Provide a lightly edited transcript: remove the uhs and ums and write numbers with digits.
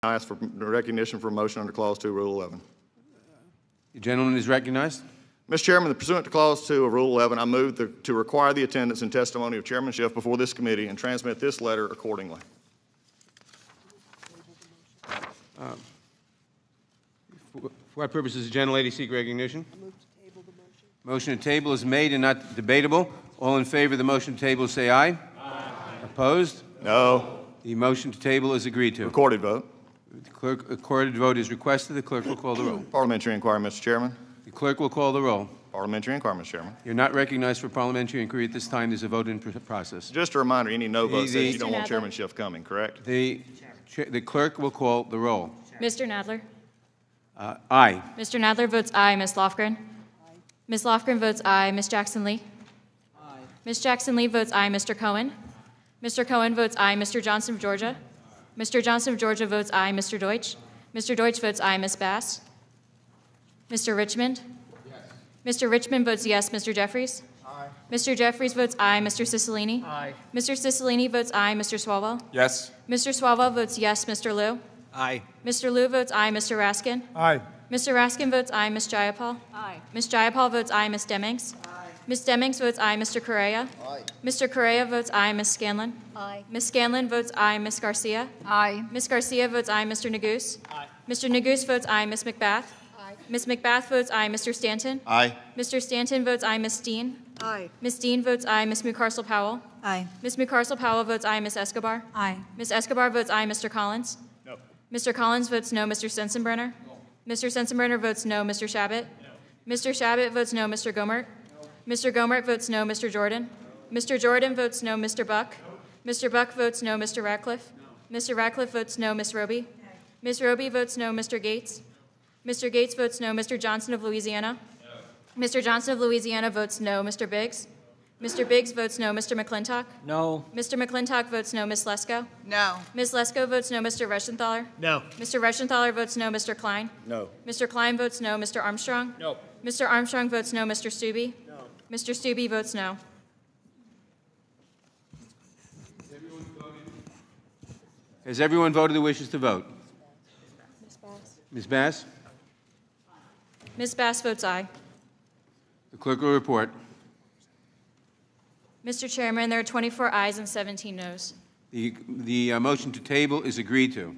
I ask for recognition for a motion under Clause 2, Rule 11. The gentleman is recognized. Mr. Chairman, pursuant to Clause 2 of Rule 11, I move to require the attendance and testimony of Chairman Schiff before this committee and transmit this letter accordingly. For what purpose does the gentlelady seek recognition? I move to table the motion. Motion to table is made and not debatable. All in favor of the motion to table say aye. Aye. Opposed? No. The motion to table is agreed to. Recorded vote. The recorded vote is requested. The clerk will call the roll. Parliamentary inquiry, Mr. Chairman. The clerk will call the roll. Parliamentary inquiry, Mr. Chairman. You're not recognized for parliamentary inquiry at this time. There's a vote in process. Just a reminder, any no vote says you don't want Chairman Schiff coming, correct? The clerk will call the roll. Mr. Nadler. Aye. Mr. Nadler votes aye. Ms. Lofgren. Aye. Ms. Lofgren votes aye. Ms. Jackson-Lee. Aye. Ms. Jackson-Lee votes aye. Mr. Cohen. Mr. Cohen votes aye. Mr. Johnson of Georgia. Mr. Johnson of Georgia votes aye. Mr. Deutsch. Mr. Deutsch votes aye. Ms. Bass. Mr. Richmond. Yes. Mr. Richmond votes yes. Mr. Jeffries. Aye. Mr. Jeffries votes aye. Mr. Cicilline. Aye. Mr. Cicilline votes aye. Mr. Swalwell. Yes. Mr. Swalwell votes yes. Mr. Liu. Aye. Mr. Liu votes aye. Mr. Raskin. Aye. Mr. Raskin votes aye. Ms. Jayapal. Aye. Ms. Jayapal votes aye. Ms. Demings. Aye. Ms. Demings votes aye. Mr. Correa. Aye. Mr. Correa votes aye. Ms. Scanlon. Aye. Ms. Scanlon votes aye. Ms. Garcia. Aye. Ms. Garcia votes aye. Mr. Neguse. Aye. Mr. Neguse votes aye. Ms. McBath. Aye. Ms. McBath votes aye. Mr. Stanton. Aye. Mr. Stanton votes aye. Ms. Steen. Aye. Ms. Steen votes aye. Ms. Mucarsel-Powell. Aye. Ms. Mucarsel-Powell votes aye. Ms. Escobar. Aye. Ms. Escobar votes aye. Mr. Collins. No. Mr. Collins votes no. Mr. Sensenbrenner. No. Mr. Sensenbrenner votes no. Mr. Shabbat. No. Mr. Shabbat votes no. Mr. Gomert. No. Mr. Gomert votes no. Mr. Jordan. No. Mr. Jordan votes no. Mr. Buck. No. Mr. Buck votes no. Mr. Ratcliffe. No. Mr. Ratcliffe votes no. Ms. Roby. No. Ms. Roby votes no. Mr. Gates. No. Mr. Gates votes no. Mr. Johnson of Louisiana. No. Mr. Johnson of Louisiana votes no. Mr. Biggs. Mr. Biggs votes no. Mr. McClintock. No. Mr. McClintock votes no. Ms. Lesko. No. Ms. Lesko votes no. Mr. Reschenthaler. No. Mr. Reschenthaler votes no. Mr. Klein. No. Mr. Klein votes no. Mr. Armstrong. No. Mr. Armstrong votes no. Mr. Stubbe. No. Mr. Stubbe votes no. Has everyone voted who wishes to vote? Ms. Bass. Ms. Bass? Ms. Bass votes aye. The clerk will report. Mr. Chairman, there are 24 ayes and 17 noes. The motion to table is agreed to.